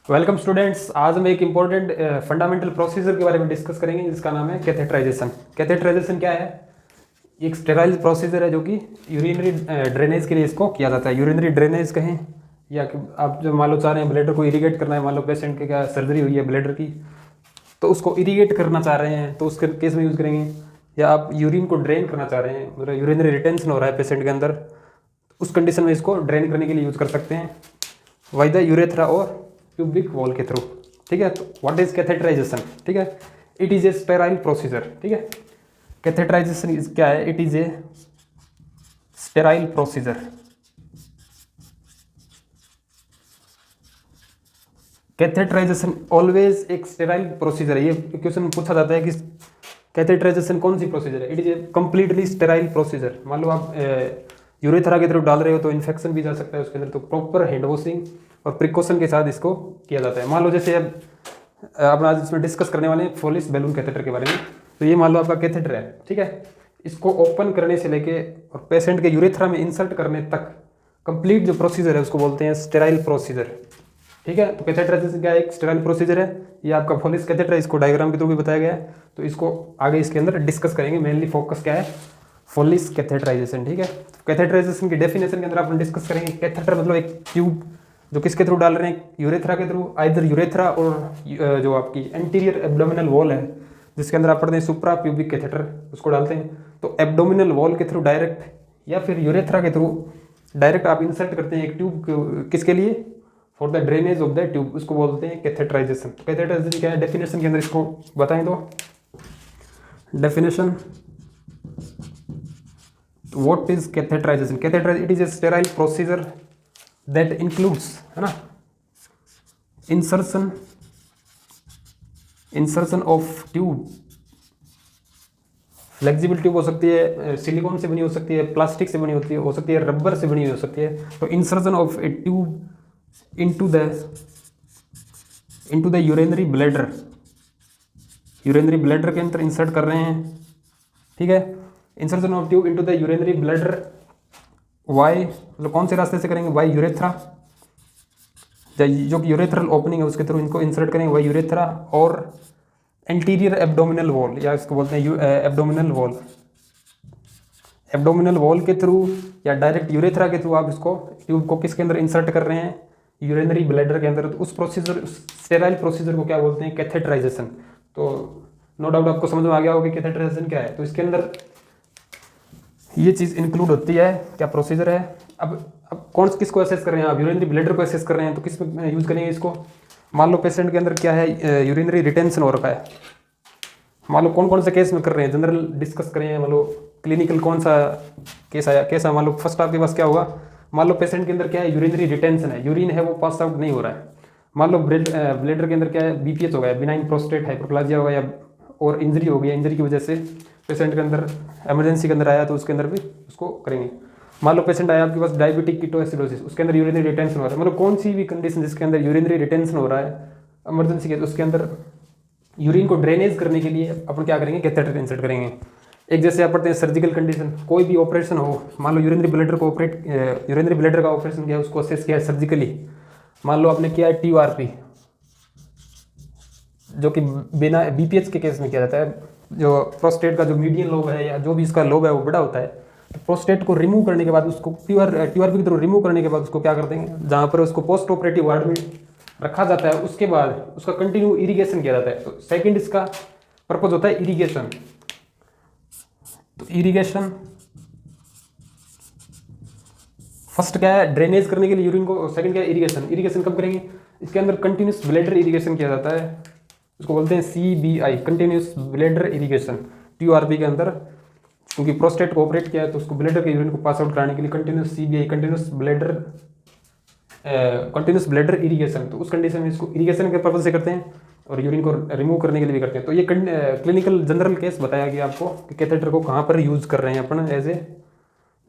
Welcome students. आज हम एक इम्पॉर्टेंट फंडामेंटल प्रोसीजर के बारे में डिस्कस करेंगे जिसका नाम है कैथेटराइजेशन। कैथेटराइजेशन क्या है? एक स्टेराइल प्रोसीजर है जो कि यूरिनरी ड्रेनेज के लिए इसको किया जाता है। यूरिनरी ड्रेनेज कहें या कि आप जो मान लो चाह रहे हैं ब्लैडर को इरीगेट करना है, मान लो पेशेंट के क्या सर्जरी हुई है ब्लैडर की, तो उसको इरीगेट करना चाह रहे हैं तो उसके केस में यूज़ करेंगे। या आप यूरिन को ड्रेन करना चाह रहे हैं, मतलब यूरिनरी रिटेंशन हो रहा है पेशेंट के अंदर, उस कंडीशन में इसको ड्रेन करने के लिए यूज़ कर सकते हैं वाई द यूरेथ्रा और प्यूबिक वॉल के थ्रू। ठीक है, तो व्हाट इज कैथेटराइजेशन? ठीक है, it is a sterile procedure. ठीक है, कैथेटराइजेशन क्या है? It is a sterile procedure. Catheterization always एक स्टेराइल प्रोसीजर है। ये क्वेश्चन पूछा जाता है कि कैथेटराइजेशन कौन सी प्रोसीजर है? It is a completely sterile procedure. मान लो आप यूरेथ्रा की तरफ डाल रहे हो तो इन्फेक्शन भी जा सकता है उसके अंदर, तो प्रॉपर हैंड वॉशिंग और प्रिकॉशन के साथ इसको किया जाता है। मान लो जैसे अब अपना आज इसमें डिस्कस करने वाले हैं फोलिस बैलून कैथेटर के बारे में। तो ये मान लो आपका कैथेटर है, ठीक है, इसको ओपन करने से लेके और पेशेंट के यूरेथ्रा में इंसर्ट करने तक कंप्लीट जो प्रोसीजर है उसको बोलते हैं स्टेराइल प्रोसीजर। ठीक है, तो कैथेटराइजेशन क्या है? एक स्टेराइल प्रोसीजर है। ये आपका फोलिस कैथेटर है, इसको डायग्राम के थ्रू भी बताया गया है, तो इसको आगे इसके अंदर डिस्कस करेंगे। मेनली फोकस क्या है? फोलिस कैथेटराइजेशन। ठीक है, कैथेटराइजेशन की डेफिनेशन के अंदर अपन डिस्कस करेंगे। कैथेटर मतलब एक ट्यूब जो किसके थ्रू डाल रहे हैं? यूरेथ्रा के थ्रू। आइदर यूरेथ्रा और जो आपकी एंटीरियर एब्डोमिनल वॉल है जिसके अंदर आप पढ़ते हैं सुप्रा प्यूबिक कैथेटर, उसको डालते हैं। तो एब्डोमिनल वॉल के थ्रू डायरेक्ट या फिर यूरेथ्रा के थ्रू डायरेक्ट आप इंसर्ट करते हैं एक ट्यूब, किसके लिए? For the drainage of the tube, उसको बोलते हैं कैथेटराइजेशन। तो कैथेटराइजेशन क्या है? डेफिनेशन के अंदर इसको बताएं तो definition, what is catheterization? Catheterize it is a sterile procedure that includes, है ना, insertion of tube. Flexible tube हो सकती है, सिलिकॉन से बनी हो सकती है, प्लास्टिक से बनी होती है, हो सकती है रबर से बनी हो सकती है। तो insertion of a tube into the urinary bladder, urinary bladder के अंदर इंसर्ट कर रहे हैं। ठीक है, insertion of tube into the urinary bladder. Via मतलब कौन से रास्ते से करेंगे? वाई यूरेथ्रा, जो कि यूरेथ्रल ओपनिंग है उसके थ्रू इनको इंसर्ट करेंगे, वाई यूरेथ्रा और एंटीरियर एब्डोमिनल वॉल, या इसको बोलते हैं एब्डोमिनल वॉल। एब्डोमिनल वॉल के थ्रू या डायरेक्ट यूरेथ्रा के थ्रू आप इसको ट्यूब को किसके अंदर इंसर्ट कर रहे हैं? यूरिनरी ब्लैडर के अंदर। तो उस प्रोसीजर, उस स्टेराइल प्रोसीजर को क्या बोलते हैं? कैथेटराइजेशन। तो नो डाउट आपको समझ में आ गया होगा कि कैथेटराइजेशन क्या है। तो इसके अंदर ये चीज़ इंक्लूड होती है, क्या प्रोसीजर है। अब कौन किसको असेस कर रहे हैं आप? यूरिनरी ब्लैडर को असेस कर रहे हैं, तो किस में यूज़ करेंगे इसको? मान लो पेशेंट के अंदर क्या है? यूरिनरी रिटेंशन हो रखा है। मान लो कौन कौन से केस में कर रहे हैं, जनरल डिस्कस करें। मान लो क्लिनिकल कौन सा केस आया, कैसा? मान लो फर्स्ट आपके पास क्या होगा? मान लो पेशेंट के अंदर क्या है? यूरिनरी रिटेंशन है, यूरिन है वो पास आउट नहीं हो रहा है। मान लो ब्लैडर के अंदर क्या है? बीपीएच हो गया, बिनाइन प्रोस्टेट हाइपरप्लाजिया होगा, या और इंजरी हो गई, इंजरी की वजह से पेशेंट के अंदर इमरजेंसी के अंदर आया, तो उसके अंदर भी उसको करेंगे। मान लो पेशेंट आया आपके पास डायबिटिक कीटोएसिडोसिस, उसके अंदर यूरिनरी रिटेंशन हो रहा है। मतलब कौन सी भी कंडीशन जिसके अंदर यूरिनरी रिटेंशन हो रहा है इमरजेंसी के, उसके अंदर यूरिन को ड्रेनेज करने के लिए अपन क्या करेंगे? कैथेटर इंसर्ट करेंगे। एक जैसे आप पढ़ते हैं सर्जिकल कंडीशन, कोई भी ऑपरेशन हो, मान लो यूरिनरी ब्लैडर को यूरिनरी ब्लैडर का ऑपरेशन किया, उसको असेस किया सर्जिकली। मान लो आपने किया है TURP, जो कि बिना BPH के केस में किया जाता है। जो प्रोस्टेट का जो मीडियन लोब है या जो भी इसका लोब है वो बड़ा होता है, तो प्रोस्टेट को रिमूव करने के बाद उसको TURP के थ्रू रिमूव करने के बाद उसको क्या कर देंगे? जहाँ पर उसको पोस्ट ऑपरेटिव वार्ड में रखा जाता है, उसके बाद उसका कंटिन्यू इरीगेशन किया जाता है। तो सेकंड इसका पर्पज होता है इरीगेशन। तो इरीगेशन फर्स्ट क्या है? ड्रेनेज करने के लिए यूरिन को। सेकंड क्या है? इरीगेशन। इरीगेशन कब करेंगे? इसके अंदर कंटिन्यूस ब्लैडर इरीगेशन किया जाता है, उसको बोलते हैं CBI, continuous bladder irrigation. TURP के अंदर क्योंकि प्रोस्टेट को ऑपरेट किया है, तो उसको ब्लैडर के यूरिन को पास आउट कराने के लिए continuous CBI, continuous bladder irrigation. तो उस कंडीशन में इसको इरीगेशन के पर्पज से करते हैं और यूरिन को रिमूव करने के लिए भी करते हैं। तो ये क्लिनिकल जनरल केस बताया गया आपको कि कैथेटर को कहाँ पर यूज़ कर रहे हैं अपन एज ए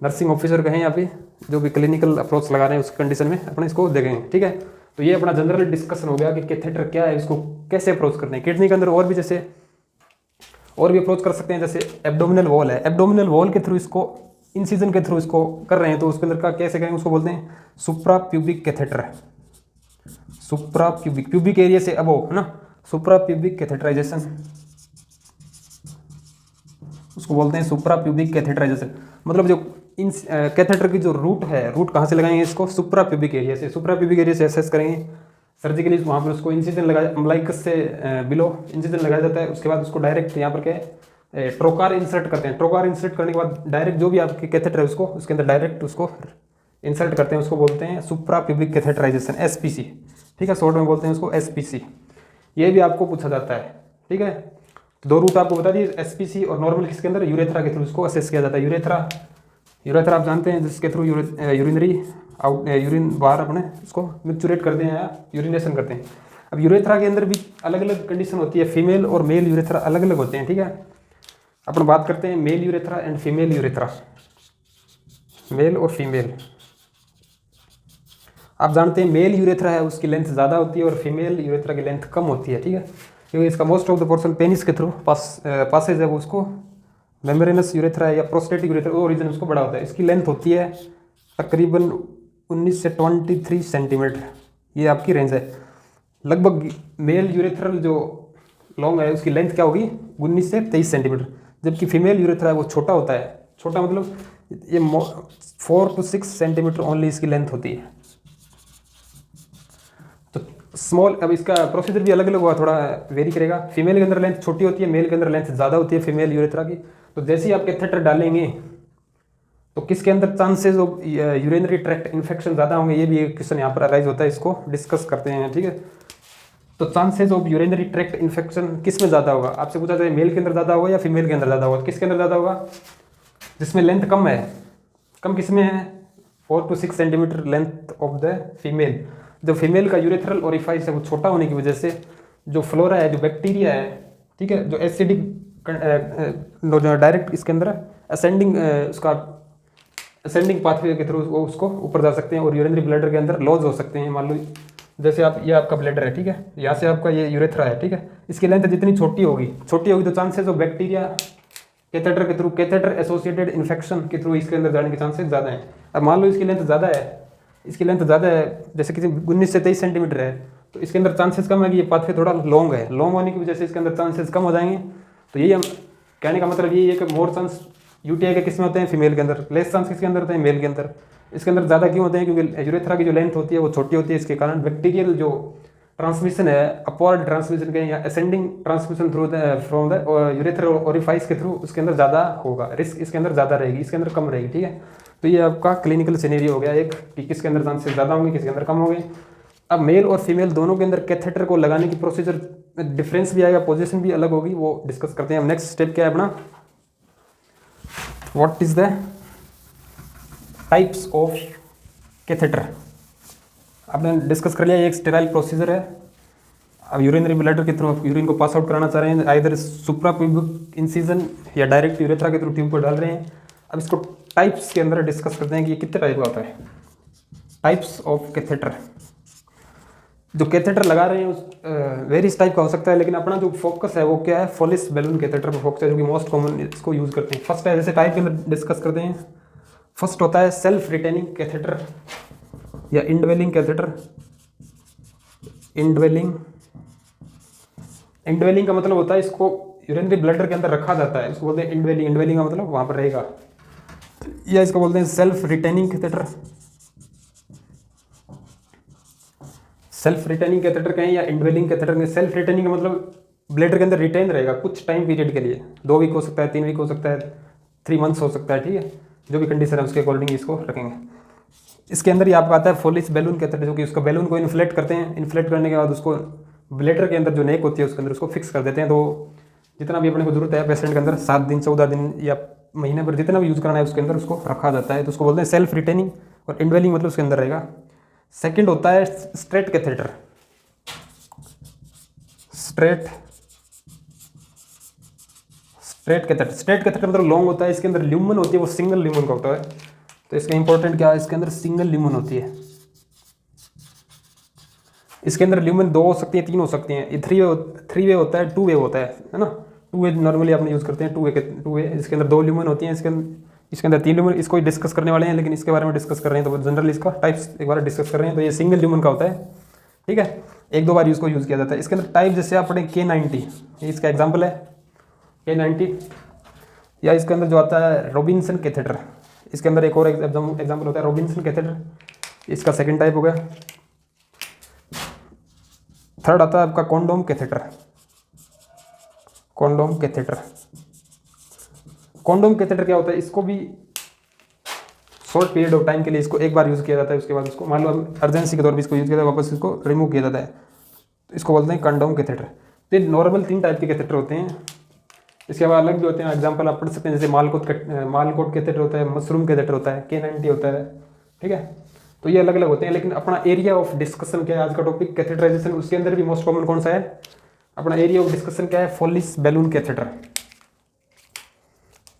नर्सिंग ऑफिसर कहें, या फिर जो भी क्लिनिकल अप्रोच लगा रहे हैं उस कंडीशन में अपन इसको देखेंगे। ठीक है, तो ये अपना जनरल डिस्कशन हो गया कि कैथेटर क्या है, इसको कैसे अप्रोच करते हैं। किडनी के अंदर और भी जैसे और भी अप्रोच कर सकते हैं, जैसे एब्डोमिनल वॉल है, एब्डोमिनल वॉल के थ्रू इसको इंसिजन के थ्रू इसको कर रहे हैं, तो उसके अंदर का कैसे करेंगे? उसको बोलते हैं सुप्रा प्यूबिक कैथेटर। सुप्रा प्यूबिक, प्यूबिक एरिया से अबो है ना, सुप्रा प्यूबिक कैथेटराइजेशन, उसको बोलते हैं सुप्रा प्यूबिक कैथेटराइजेशन। मतलब जो इन कैथेटर की जो रूट है, रूट कहाँ से लगाएंगे इसको, सुप्रा प्यूबिक एरिया से, सुप्रा प्यूबिक एरिया से एसेस करेंगे सर्जिकली, वहाँ पर उसको इंसिजन लगाया, अम्बलाइकस से बिलो इंसिजन लगाया जाता है। उसके बाद उसको डायरेक्ट यहाँ पर क्या है, ट्रोकार इंसर्ट करते हैं। ट्रोकार इंसर्ट करने के बाद डायरेक्ट जो भी आपके कैथेटर है उसको उसके अंदर डायरेक्ट उसको इंसर्ट करते हैं, उसको बोलते हैं सुप्रा प्यूबिक कैथेटराइजेशन, एसपीसी। ठीक है, शॉर्ट में बोलते हैं उसको एसपीसी। ये भी आपको पूछा जाता है। ठीक है, दो रूट आपको बता दिए, एसपीसी और नॉर्मल किसके अंदर, यूरेथ्रा के थ्रू इसको असेस किया जाता है। यूरेथ्रा, यूरेथ्रा आप जानते हैं जिसके थ्रू यूरिनरी आउट यूरिन बाहर अपने उसको मिक्चुरेट करते हैं या यूरिनेशन करते हैं। अब यूरेथ्रा के अंदर भी अलग अलग कंडीशन होती है, फीमेल और मेल यूरेथ्रा अलग अलग होते हैं। ठीक है, अपन बात करते हैं male urethra and female urethra, male और फीमेल। आप जानते हैं मेल यूरेथ्रा है उसकी लेंथ ज़्यादा होती है और फीमेल यूरेथ्रा की लेंथ कम होती है। ठीक है, क्योंकि इसका most of the portion penis के थ्रू पासेज है वो उसको मेम्ब्रेनस यूरेथ्रा है या प्रोस्टेटिक यूरेथ्रा, वो रीजन उसको बड़ा होता है। इसकी लेंथ होती है तकरीबन 19 से 23 सेंटीमीटर, ये आपकी रेंज है। लगभग मेल यूरेथ्रल जो लॉन्ग है उसकी लेंथ क्या होगी, 19 से 23 सेंटीमीटर, जबकि फीमेल यूरेथ्रा है वो छोटा होता है। छोटा मतलब ये 4 to 6 सेंटीमीटर ओनली इसकी लेंथ होती है। तो स्मॉल, अब इसका प्रोसीजर भी अलग अलग हुआ, थोड़ा वेरी करेगा। फीमेल के अंदर लेंथ छोटी होती है, मेल के अंदर लेंथ ज़्यादा होती है फीमेल यूरेथ्रा की। तो जैसे ही आप कैथेटर डालेंगे तो किसके अंदर chances of urinary tract infection ज़्यादा होंगे, ये भी एक क्वेश्चन यहाँ पर अराइज होता है, इसको डिस्कस करते हैं। ठीक है, तो chances of urinary tract infection किस में ज़्यादा होगा, आपसे पूछा जाए मेल के अंदर ज़्यादा होगा या फीमेल के अंदर ज़्यादा होगा। किसके अंदर ज़्यादा होगा, जिसमें लेंथ कम है। कम किसमें है, 4 to 6 centimetre length of the female. जो फीमेल का यूरेथ्रल ओरिफाइस है वो छोटा होने की वजह से जो फ्लोरा है, जो बैक्टीरिया है, ठीक है, जो एसिडिक डायरेक्ट इसके अंदर असेंडिंग उसका असेंडिंग पाथवे के थ्रू वो उसको ऊपर जा सकते हैं और यूरिनरी ब्लैडर के अंदर लॉज हो सकते हैं। मान लो जैसे आप, ये आपका ब्लैडर है, ठीक है, यहाँ से आपका ये यूरेथ्रा है, ठीक है, इसकी लेंथ जितनी छोटी होगी तो चांसेस ऑफ बैक्टीरिया कैथेटर के थ्रू, कैथेटर एसोसिएटेड इन्फेक्शन के थ्रू इसके अंदर जाने के चांसेस ज़्यादा हैं। अब मान लो इसकी लेंथ ज़्यादा है, जैसे किसी 19 से 23 सेंटीमीटर है, तो इसके अंदर चांसेस कम है कि ये पाथवे थोड़ा लॉन्ग है। लॉन्ग होने की वजह से इसके अंदर चांसेस कम हो जाएंगे। तो यही हम कहने का मतलब ये है कि मोर चांस यूटीआई के किस में होते हैं, फीमेल के अंदर, लेस चांस किसके अंदर होते हैं, मेल के अंदर। इसके अंदर ज़्यादा क्यों होते हैं, क्योंकि यूरेथ्रा की जो लेंथ होती है वो छोटी होती है, इसके कारण बैक्टीरियल जो ट्रांसमिशन है, अपवर्ड ट्रांसमिशन के या ascending transmission through from the urethral orifice के थ्रू उसके अंदर ज़्यादा होगा, रिस्क इसके अंदर ज़्यादा रहेगी, इसके अंदर कम रहेगी। ठीक है, तो ये आपका क्लिनिकल सिनेरियो हो गया एक, कि किसके अंदर चांसेस ज़्यादा होंगे, किसके अंदर कम होंगे। अब मेल और फीमेल दोनों के अंदर कैथेटर को लगाने की प्रोसीजर डिफरेंस भी आएगा, पोजीशन भी अलग होगी, वो डिस्कस करते हैं। अब नेक्स्ट स्टेप क्या है अपना, what is the types of catheter. आपने डिस्कस कर लिया, ये एक स्टेराइल प्रोसीजर है। अब यूरिनरी ब्लैडर के थ्रू यूरिन को पास आउट कराना चाह रहे हैं, आइदर सुप्राप्यूबिक इंसिजन या डायरेक्ट यूरेथ्रा के थ्रू ट्यूब को डाल रहे हैं। अब इसको टाइप्स के अंदर डिस्कस करते हैं कि ये कितने टाइप का होता है। टाइप्स ऑफ कैथेटर, जो कैथेटर लगा रहे हैं उस वेरियस टाइप का हो सकता है, लेकिन अपना जो फोकस है वो क्या है, फॉलिस बैलून कैथेटर पर फोकस है, जो कि मोस्ट कॉमन इसको यूज़ करते हैं। फर्स्ट है, जैसे टाइप के अंदर डिस्कस करते हैं, फर्स्ट होता है सेल्फ रिटेनिंग कैथेटर या इनड्वेलिंग कैथेटर। इनड्वेलिंग का मतलब होता है इसको यूरिनरी ब्लैडर के अंदर रखा जाता है, इसको बोलते हैं इनड्वेलिंग। इनड्वेलिंग का मतलब वहाँ पर रहेगा, या इसको बोलते हैं self retaining catheter. Self retaining catheter कहें या इनड्वेलिंग कैथेटर कहें। सेल्फ रिटेनिंग का मतलब ब्लैडर के अंदर रिटेन रहेगा कुछ टाइम पीरियड के लिए, 2 वीक हो सकता है, 3 वीक हो सकता है, 3 मंथ्स हो सकता है। ठीक है, जो भी कंडीशन है उसके अकॉर्डिंग इसको रखेंगे। इसके अंदर ही आपका आता है फॉलिस बैलून कैथेटर, जो कि उसका बैलून को इन्फ्लेट करते हैं। इन्फ्लेट करने के बाद उसको ब्लैडर के अंदर जो नेक होती है उसके अंदर उसको फिक्स कर देते हैं। तो जितना भी अपने को जरूरत है पेशेंट के अंदर 7 दिन 14 दिन या महीने पर जितना भी यूज़ करना है उसके अंदर उसको रखा जाता है, तो उसको बोलते हैं सेल्फ रिटेनिंग। और इनड्वेलिंग मतलब उसके अंदर रहेगा। सेकंड होता है स्ट्रेट कैथेटर। स्ट्रेट कैथेटर मतलब लॉन्ग होता है, इसके अंदर ल्यूमन होती है, वो सिंगल ल्यूमन का होता है। तो इसका इंपॉर्टेंट क्या है, इसके अंदर सिंगल ल्यूमन होती है। इसके अंदर ल्यूमन 2 हो सकती है, 3 हो सकती हैं। 3 वे होता है, 2 वे होता है ना। 2 वे नॉर्मली आपने यूज़ करते हैं, 2 वे इसके अंदर 2 ल्यूमन होती हैं, इसके अंदर 3 ल्यूमन। इसको डिस्कस करने वाले हैं, लेकिन इसके बारे में डिस्कस कर रहे हैं, तो जनरली इसका टाइप्स एक बार डिस्कस कर रहे हैं। तो ये सिंगल ल्यूमन का होता है। ठीक है, एक दो बार इसको यूज़ किया जाता है। इसके अंदर टाइप जैसे आप पढ़ें K90, ये इसका एग्जाम्पल है K90, या इसके अंदर जो आता है रॉबिन्सन कैथेटर, इसके अंदर एक और एग्जाम्पल होता है रॉबिन्सन कैथेटर, इसका सेकंड टाइप हो गया। थर्ड आता है आपका condom catheter. Condom catheter, condom catheter क्या होता है, इसको भी शॉर्ट पीरियड ऑफ टाइम के लिए इसको एक बार यूज़ किया जाता है, उसके बाद इसको मान लो अर्जेंसी के तौर पर इसको यूज़ किया जाता है, वापस इसको रिमूव किया जाता है, तो इसको बोलते हैं कॉन्डोम कैथेटर। तो ये नॉर्मल 3 टाइप के कैथेटर होते हैं, इसके अलावा अलग भी होते हैं, एग्जांपल आप पढ़ सकते हैं, जैसे मालकोट कैथेटर होता है, मशरूम कैथेटर होता है, K90 होता है, ठीक है। तो ये अलग अलग होते हैं, लेकिन अपना एरिया ऑफ डिस्कशन क्या है आज का टॉपिक कैथेटराइजेशन, उसके अंदर भी मोस्ट कॉमन कौन सा है, अपना एरिया ऑफ डिस्कशन क्या है, फॉलिस बैलून कैथेटर।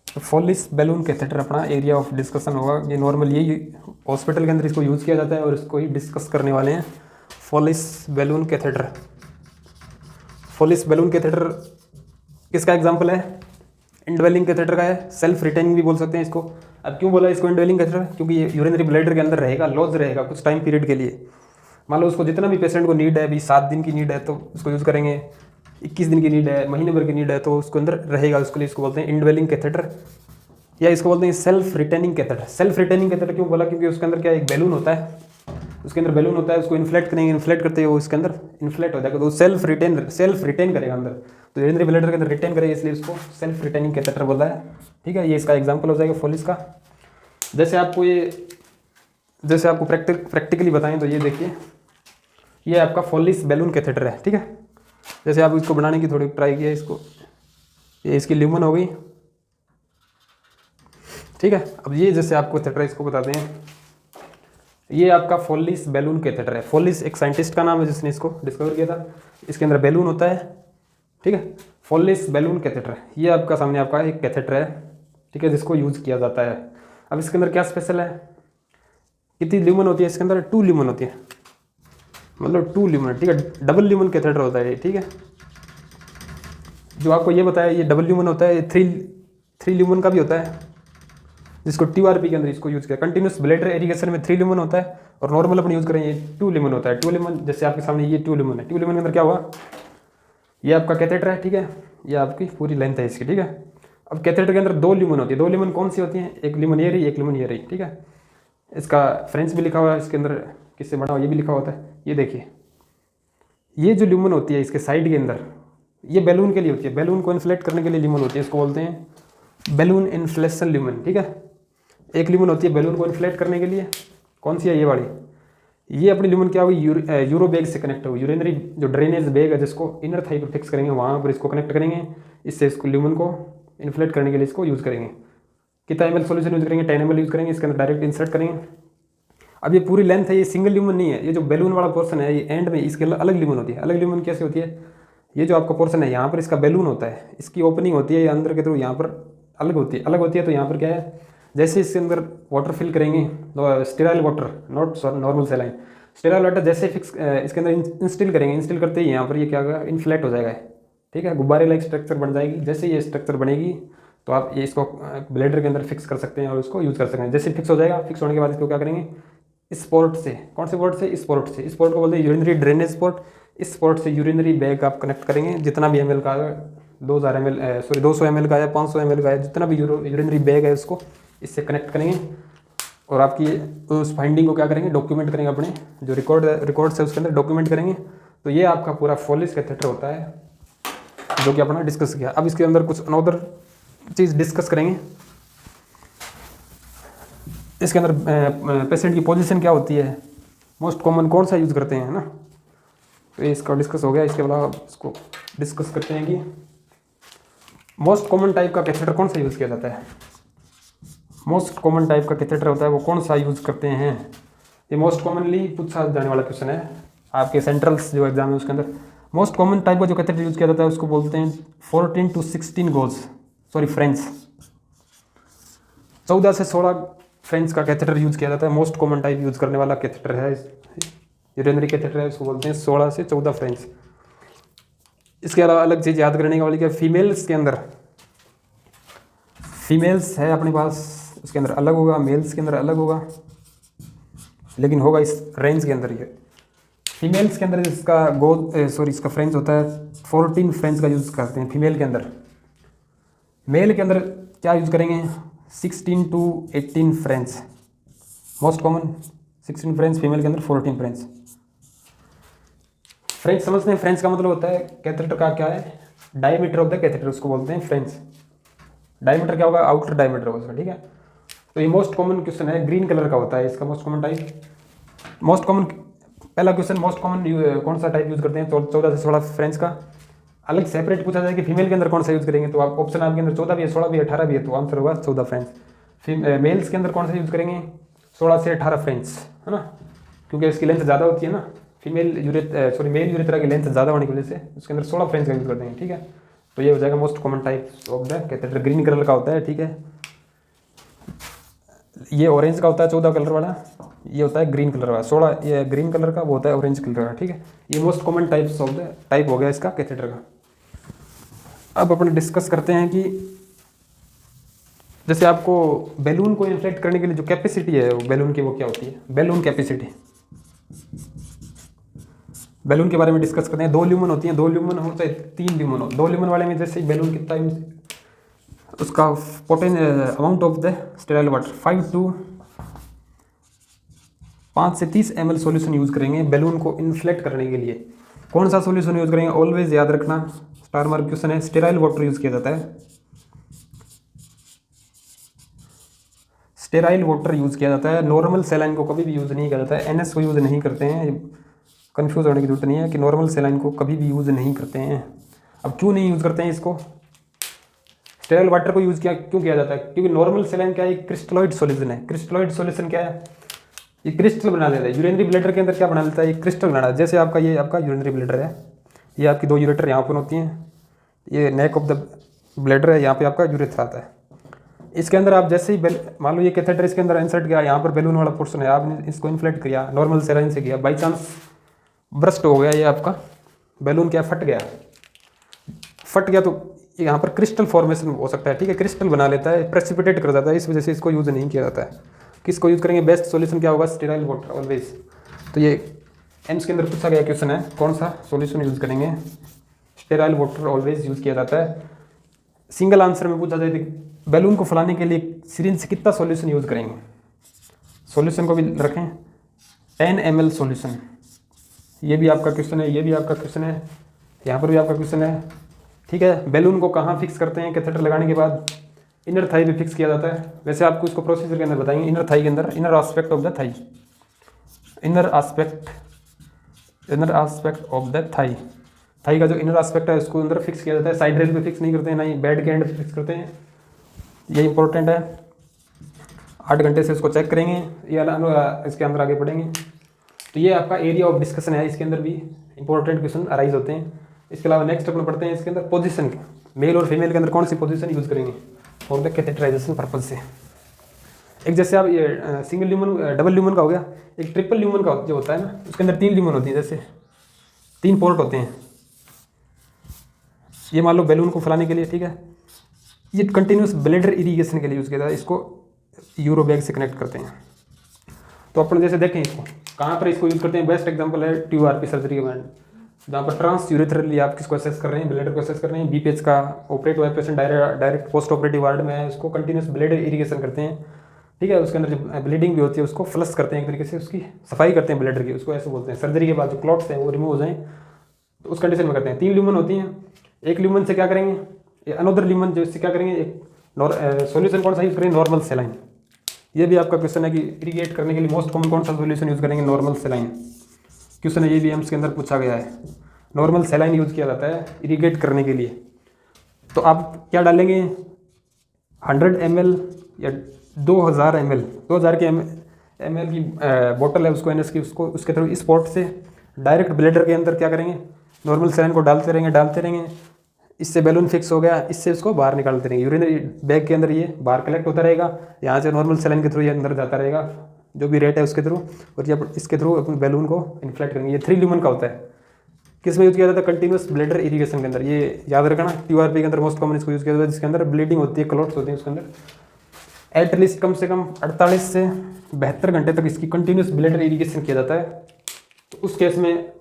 तो फॉलिस बैलून कैथेटर अपना एरिया ऑफ डिस्कशन होगा। ये नॉर्मल यही हॉस्पिटल के अंदर इसको यूज़ किया जाता है और इसको ही डिस्कस करने वाले हैं, Foley balloon catheter. Foley balloon catheter किसका एग्जाम्पल है, इनड्वेलिंग कैथेटर का है, सेल्फ रिटेनिंग भी बोल सकते हैं इसको। अब क्यों बोला इसको इनड्वेलिंग कैथेटर, क्योंकि ये यूरिनरी ब्लैडर के अंदर रहेगा, लॉज रहेगा कुछ टाइम पीरियड के लिए। मान लो उसको जितना भी पेशेंट को नीड है, अभी 7 दिन की नीड है तो उसको यूज़ करेंगे, 21 दिन की नीड है, महीने भर की नीड है तो उसके अंदर रहेगा, उसके लिए इसको बोलते हैं इनड्वेलिंग कैथेटर, या इसको बोलते हैं self retaining catheter. Self retaining catheter क्यों बोला, क्योंकि उसके अंदर क्या एक बैलून होता है, उसके अंदर बैलून होता है, उसको इन्फ्लेट करेंगे, इन्फ्लेट करते हुए वो इसके अंदर इन्फ्लेट हो जाएगा, तो सेल्फ रिटेन करेगा अंदर, तो यूरिनरी ब्लैडर के अंदर रिटेन करेगा, इसलिए इसको सेल्फ रिटेनिंग कैथेटर बोला है, ठीक है। ये इसका एग्जांपल हो जाएगा फॉलिस का। जैसे आपको प्रैक्टिकली बताएं तो ये देखिए, ये आपका फॉलिस बैलून कैथेटर है, ठीक है। जैसे आप इसको बनाने की थोड़ी ट्राई किया, इसको ये इसकी ल्यूमन हो गई, ठीक है। अब ये जैसे आपको कैथेटर इसको बताते हैं, ये आपका फॉलिस बैलून कैथेटर है। फॉलिस एक साइंटिस्ट का नाम है जिसने इसको डिस्कवर किया था, इसके अंदर बैलून होता है, ठीक है। फॉलिस बैलून कैथेटर, ये आपका सामने आपका एक कैथेटर है, ठीक है, जिसको यूज़ किया जाता है। अब इसके अंदर क्या स्पेशल है, कितनी ल्यूमन होती है इसके अंदर, 2 ल्यूमन होती है, मतलब 2 ल्यूमन, ठीक है। डबल ल्यूमन कैथेटर होता है, ठीक है। जो आपको ये बताया ये डबल ल्यूमन होता है, 3 ल्यूमन का भी होता है, जिसको TRP के अंदर इसको यूज़ किया। कंटिन्यूस ब्लैडर इरिगेशन में 3 ल्यूमन होता है, और नॉर्मल अपन यूज़ करें ये 2 ल्यूमन होता है। 2 ल्यूमन जैसे आपके सामने ये 2 ल्यूमन है, 2 ल्यूमन के अंदर क्या हुआ, ये आपका कैथेटर है, ठीक है, ये आपकी पूरी लेंथ है इसकी, ठीक है। अब कैथेटर के अंदर 2 ल्यूमन होती है, 2 ल्यूमन कौन सी होती हैं, एक ल्यूमन ये रही, एक ल्यूमन ये रही, ठीक है। इसका फ्रेंच भी लिखा हुआ है, इसके अंदर किससे बना हुआ ये भी लिखा होता है। ये देखिए, ये जो ल्यूमन होती है इसके साइड के अंदर, ये बैलून के लिए होती है, बैलून को इन्फ्लेट करने के लिए ल्यूमन होती है, इसको बोलते हैं बैलून इन्फ्लेशन ल्यूमन, ठीक है। एक ल्यूमन होती है बैलून को इन्फ्लेट करने के लिए, कौन सी है, ये वाली। ये अपनी ल्यूमन क्या हुई, यूरो बैग से कनेक्ट हुई, यूरिनरी जो ड्रेनेज बैग है जिसको इनर थाई पर फिक्स करेंगे, वहाँ पर इसको कनेक्ट करेंगे, इससे इसको ल्यूमन को इन्फ्लेट करने के लिए इसको यूज़ करेंगे। कितना ml सोल्यूशन यूज़ करेंगे, 10 ml यूज़ करेंगे, इसके अंदर डायरेक्ट इंसर्ट करेंगे। अब ये पूरी लेंथ है, ये सिंगल ल्यूमन नहीं है, ये जो बैलून वाला पोर्सन है ये एंड में इसके अलग ल्यूमन होती है। अलग ल्यूमन कैसे होती है, ये जो आपका पोर्सन है यहाँ पर इसका बैलून होता है, इसकी ओपनिंग होती है, ये अंदर के थ्रू यहाँ पर अलग होती है, तो यहाँ पर क्या है, जैसे इसके अंदर वाटर फिल करेंगे, sterile water, not normal saline, sterile water जैसे फिक्स इसके अंदर इंस्टिल करेंगे, इंस्टिल करते ही यहाँ पर ये क्या होगा, इन्फ्लेट हो जाएगा, ठीक है, गुब्बारे लाइक स्ट्रक्चर बन जाएगी। जैसे ये स्ट्रक्चर बनेगी तो आप ये इसको ब्लेडर के अंदर फिक्स कर सकते हैं और उसको यूज़ कर सकते हैं। जैसे फिक्स हो जाएगा, फिक्स होने के बाद इसको क्या करेंगे, इस पोर्ट से, कौन से पोर्ट से, इस पोर्ट से, इस पोर्ट को बोलते हैं यूरिनरी ड्रेनेज पोर्ट। इस पोर्ट से यूरिनरी बैग आप कनेक्ट करेंगे, जितना भी ml का है, 200 ml का है, 500 ml का है, जितना भी यूरिनरी बैग है उसको इससे कनेक्ट करेंगे, और आपकी उस फाइंडिंग को क्या करेंगे, डॉक्यूमेंट करेंगे, अपने जो रिकॉर्ड्स है उसके अंदर डॉक्यूमेंट करेंगे। तो ये आपका पूरा फॉलिस कैथेटर होता है, जो कि अपना डिस्कस किया। अब इसके अंदर कुछ अनदर चीज़ डिस्कस करेंगे। इसके अंदर पेशेंट की पोजीशन क्या होती है, मोस्ट कॉमन कौन सा यूज़ करते हैं, है ना। तो ये इसका डिस्कस हो गया। इसके अलावा इसको डिस्कस करते हैं कि मोस्ट कॉमन टाइप का कैथेटर कौन सा यूज़ किया जाता है। मोस्ट कॉमन टाइप का कैथेटर होता है वो कौन सा यूज़ करते हैं, ये मोस्ट कॉमनली पूछा जाने वाला क्वेश्चन है आपके सेंट्रल्स जो एग्जाम है उसके अंदर। मोस्ट कॉमन टाइप का जो कैथेटर यूज़ किया जाता है उसको बोलते हैं 14 to 16 फ्रेंच, 14 से 16 फ्रेंच का कैथेटर यूज़ किया जाता है। मोस्ट कॉमन टाइप यूज़ करने वाला कैथेटर है यूरिनरी कैथेटर है, उसको बोलते हैं 16 से 14 फ्रेंच। इसके अलावा अलग चीज़ याद करने वाली क्या, फीमेल्स के अंदर, फीमेल्स है अपने पास, उसके अंदर अलग होगा, मेल्स के अंदर अलग होगा, लेकिन होगा इस रेंज के अंदर ये फीमेल्स के अंदर इसका इसका फ्रेंच होता है 14 फ्रेंच का यूज़ करते हैं फीमेल के अंदर। मेल के अंदर क्या यूज़ करेंगे 16 to 18 French, most common 16 French, female के अंदर 14 फ्रेंच। फ्रेंच समझते हैं, फ्रेंच का मतलब होता है कैथेटर का क्या है, डायमीटर ऑफ द कैथेटर, उसको बोलते हैं फ्रेंच। डायमीटर क्या होगा, आउटर डायमीटर होगा, ठीक है। तो ये मोस्ट कॉमन क्वेश्चन है, ग्रीन कलर का होता है इसका most common type. Most common पहला क्वेश्चन, मोस्ट कॉमन कौन सा टाइप यूज़ करते हैं 14 से 16 फ्रेंच का। अलग सेपरेट पूछा जाए कि फीमेल के अंदर कौन सा यूज़ करेंगे, तो आप ऑप्शन आपके अंदर 14 भी है, 16 भी है, 18 भी है, तो आंसर होगा 14 फ्रेंच। मेल्स के अंदर कौन सा यूज़ करेंगे 16 से 18 फ्रेंच, है ना, क्योंकि इसकी लेंथ ज़्यादा होती है ना, मेल यूरेथ्रा की लेंथ ज़्यादा होने की वजह से उसके अंदर 16 फ्रेंच का यूज़ करते हैं, ठीक है। तो ये हो जाएगा most common type of the catheter, green colour का होता है, ठीक है। ये ऑरेंज का होता है 14 कलर वाला, ये होता है ग्रीन कलर वाला 16, ये ग्रीन कलर का, वो होता है ऑरेंज कलर का, ठीक है। ये most common types of the type हो गया इसका कैथेटर का। अब अपन डिस्कस करते हैं कि जैसे आपको बैलून को इन्फ्लेक्ट करने के लिए जो कैपेसिटी है बैलून की, वो क्या होती है, बैलून कैपेसिटी। बैलून के बारे में डिस्कस करते हैं। 2 ल्यूमन होती हैं, 2 ल्यूमन हो चाहे 3 ल्यूमन हो। 2 ल्यूमन वाले में जैसे बैलून कितना उसका amount of the sterile water 5 से 30 ml सॉल्यूशन यूज़ करेंगे बैलून को इन्फ्लेक्ट करने के लिए। कौन सा सॉल्यूशन यूज़ करेंगे, ऑलवेज याद रखना, स्टार मार्क क्वेश्चन है, स्टेराइल वाटर यूज़ किया जाता है। स्टेराइल वाटर यूज़ किया जाता है, नॉर्मल सेलाइन को कभी भी यूज़ नहीं किया जाता है, NS को यूज़ नहीं करते हैं। कंफ्यूज होने की जरूरत नहीं है कि नॉर्मल सेलाइन को कभी भी यूज़ नहीं करते हैं। अब क्यों नहीं यूज़ करते हैं इसको, स्टेराइल वाटर को यूज़ क्यों किया जाता है, क्योंकि नॉर्मल सेलाइन क्या है, क्रिस्टलॉइड सॉल्यूशन है। क्रिस्टलॉइड सॉल्यूशन क्या है, ये क्रिस्टल बना देता है। यूरिनरी ब्लैडर के अंदर क्या बना लेता है, ये क्रिस्टल बना, जैसे आपका ये आपका यूरिनरी ब्लैडर है, ये आपकी 2 यूरेटर यहाँ पर होती हैं, ये नेक ऑफ द ब्लैडर है, यहाँ पे आपका यूरेथ्रा आता है। इसके अंदर आप जैसे ही मान लो ये कैथेटर इसके अंदर इंसर्ट किया, यहाँ पर बैलून वाला पोर्शन है, आपने इसको इन्फ्लेट किया, नॉर्मल सेलाइन से किया, बाई चांस ब्रस्ट हो गया, ये आपका बैलून क्या फट गया, तो यहाँ पर क्रिस्टल फॉर्मेशन हो सकता है, ठीक है, क्रिस्टल बना लेता है, प्रेसिपिटेट कर जाता है, इस वजह से इसको यूज़ नहीं किया जाता है। किसको यूज़ करेंगे, बेस्ट सॉल्यूशन क्या होगा, स्टेराइल वाटर ऑलवेज। तो ये एम्स के अंदर पूछा गया क्वेश्चन है, कौन सा सॉल्यूशन यूज़ करेंगे, स्टेराइल वाटर ऑलवेज यूज़ किया जाता है। सिंगल आंसर में पूछा जाए तो बैलून को फैलाने के लिए सिरिंज से कितना सॉल्यूशन यूज़ करेंगे, सॉल्यूशन को भी रखें 10 ml सॉल्यूशन। ये भी आपका क्वेश्चन है, ये भी आपका क्वेश्चन है, यहाँ पर भी आपका क्वेश्चन है, ठीक है। बैलून को कहाँ फिक्स करते हैं कैथेटर लगाने के बाद, इनर थाई पे फिक्स किया जाता है। वैसे आपको इसको प्रोसीजर के अंदर बताएंगे, इनर थाई के अंदर, inner aspect of the thigh, inner aspect of the thigh, thigh का जो इनर एस्पेक्ट है उसको अंदर फिक्स किया जाता है। साइड रेल पे फिक्स नहीं करते हैं, ना ही बेड के एंड पे फिक्स करते हैं, ये इंपॉर्टेंट है। 8 घंटे से इसको चेक करेंगे, ये इसके अंदर आगे पढ़ेंगे। तो ये आपका एरिया ऑफ डिस्कशन है, इसके अंदर भी इंपॉर्टेंट क्वेश्चन अराइज होते हैं। इसके अलावा नेक्स्ट अपने पढ़ते हैं इसके अंदर पोजीशन, मेल और फीमेल के अंदर कौन सी पोजीशन यूज़ करेंगे फॉर द कैथेटराइजेशन पर्पज से। एक जैसे आप ये सिंगल ल्यूमन डबल ल्यूमन का हो गया, एक ट्रिपल ल्यूमन का जो होता है ना, उसके अंदर 3 ल्यूमन होती है, जैसे 3 पोर्ट होते हैं। ये मान लो बैलून को फैलाने के लिए, ठीक है, ये कंटिन्यूस ब्लैडर इरीगेशन के लिए यूज़ किया जाता है, इसको यूरो बैग से कनेक्ट करते हैं। तो अपन जैसे देखें इसको कहाँ पर इसको यूज़ करते हैं, बेस्ट एग्जांपल है TURP सर्जरी के बाद, जहाँ पर ट्रांस यूरेथ्रली आप किसको असेस कर रहे हैं, ब्लैडर को असेस कर रहे हैं। BPH का ऑपरेट हुआ patient direct post operative ward में है, उसको कंटिन्यूस ब्लैडर इरीगेशन करते हैं, ठीक है। उसके अंदर जो ब्लीडिंग भी होती है उसको फ्लश करते हैं, एक तरीके से उसकी सफाई करते हैं ब्लैडर की, उसको ऐसे बोलते हैं। सर्जरी के बाद जो क्लॉट्स हैं वो रिमूव हो जाएं तो उस कंडीशन में करते हैं। 3 ल्यूमन होती हैं, एक ल्यूमन से क्या करेंगे, अनदर ल्यूमन जो इससे क्या करेंगे, एक सॉल्यूशन कौन सा यूज़ करेंगे, नॉर्मल सेलाइन। ये भी आपका क्वेश्चन है कि इरीगेट करने के लिए मोस्ट कॉमन कौन सा सॉल्यूशन यूज़ करेंगे, नॉर्मल सेलाइन। क्वेश्चन है, ये भी एम्स के अंदर पूछा गया है, नॉर्मल सेलाइन यूज़ किया जाता है इरीगेट करने के लिए। तो आप क्या डालेंगे, 100 ml या 2000 ml, 2000 की ml की बोतल है उसको NS की, उसको उसके थ्रू इस पोर्ट से डायरेक्ट ब्लैडर के अंदर क्या करेंगे, नॉर्मल सेलाइन को डालते रहेंगे। इससे बैलून फिक्स हो गया, इससे उसको बाहर निकालते रहेंगे, यूरिनरी बैग के अंदर ये बाहर कलेक्ट होता रहेगा, यहाँ से नॉर्मल सेलाइन के थ्रू ये अंदर जाता रहेगा जो भी रेट है उसके थ्रू, और ये इसके थ्रू अपने बैलून को इन्फ्लेट करेंगे। ये 3 ल्यूमन का होता है, किस में यूज़ किया जाता है, कंटिन्यूस ब्लैडर इरीगेशन के अंदर। ये याद रखना, TURP के अंदर मोस्ट कॉमन इसको यूज़ किया जाता है, जिसके अंदर ब्लीडिंग होती है, क्लॉट्स होते हैं उसके अंदर। एटलीस्ट कम से कम 48 से 72 घंटे तक इसकी कंटिन्यूस ब्लैडर इरीगेशन किया जाता है। तो उस केस में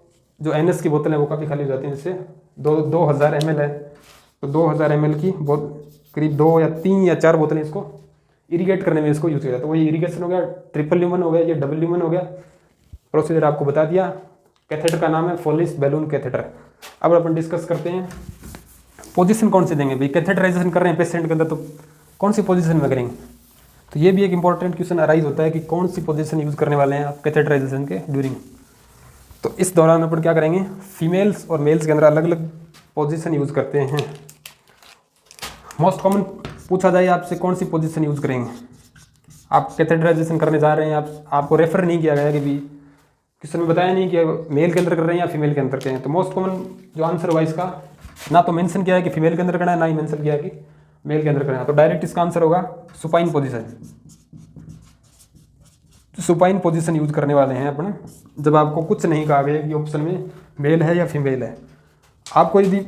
जो NS की बोतल है वो काफ़ी खाली हो जाती है, जैसे 2000 ml है तो 2000 ml की करीब 2 या 3 या 4 बोतलें इसको इरीगेट करने में इसको यूज़ किया जाता है। तो वही इरीगेशन हो गया, ट्रिपल ल्यूमन हो गया, ये डबल ल्यूमन हो गया। प्रोसीजर आपको बता दिया। कैथेटर का नाम है फोलिस बैलून कैथेटर। अब अपन डिस्कस करते हैं पोजीशन कौन सी देंगे भाई, कैथेटराइजेशन कर रहे हैं पेशेंट के अंदर तो कौन सी पोजीशन में करेंगे। तो ये भी एक इंपॉर्टेंट क्वेश्चन अराइज होता है कि कौन सी पोजीशन यूज़ करने वाले हैं आप कैथेटराइजेशन के ड्यूरिंग। तो इस दौरान अपन क्या करेंगे, फीमेल्स और मेल्स के अंदर अलग अलग पोजीशन यूज़ करते हैं। मोस्ट कॉमन पूछा जाए आपसे कौन सी पोजीशन यूज़ करेंगे, आप कैथेटराइजेशन करने जा रहे हैं, आपको रेफर नहीं किया गया कि भी क्वेश्चन में बताया नहीं कि मेल के अंदर कर रहे हैं या फीमेल के अंदर कर रहे हैं। तो मोस्ट कॉमन जो आंसर होगा इसका, ना तो मेंशन किया है कि फीमेल के अंदर करना है, ना ही मेंशन किया है कि मेल के अंदर करना है। तो डायरेक्ट इसका आंसर होगा supine position. Supine position use करने वाले हैं अपन जब आपको कुछ नहीं कहा गया कि ऑप्शन में मेल है या फीमेल है। आपको यदि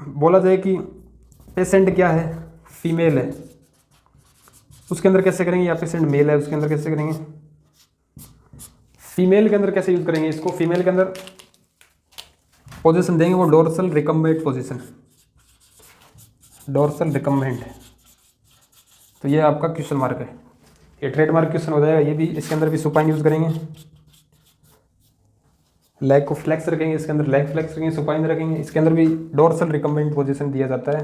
बोला जाए कि पेशेंट क्या है, फीमेल है, उसके अंदर कैसे करेंगे, या पेशेंट मेल है उसके अंदर कैसे करेंगे, फीमेल के अंदर कैसे यूज करेंगे इसको। फीमेल के अंदर पोजीशन देंगे वो dorsal recumbent position, dorsal recumbent. तो ये आपका क्वेश्चन मार्क है, ये ट्रेडमार्क क्वेश्चन हो जाएगा। ये भी इसके अंदर भी सुपाइन यूज करेंगे, लेग को फ्लेक्स रखेंगे, इसके अंदर लेग फ्लेक्स रखेंगे, सुपाइन रखेंगे, इसके अंदर भी डोर्सल रिकम्बेंट पोजीशन दिया जाता है।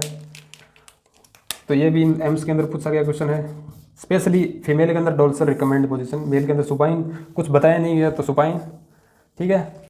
तो ये भी एम्स के अंदर पूछा गया क्वेश्चन है। स्पेशली फीमेल के अंदर डोर्सल रिकम्बेंट पोजीशन, मेल के अंदर सुपाइन, कुछ बताया नहीं गया तो सुपाइन। ठीक है।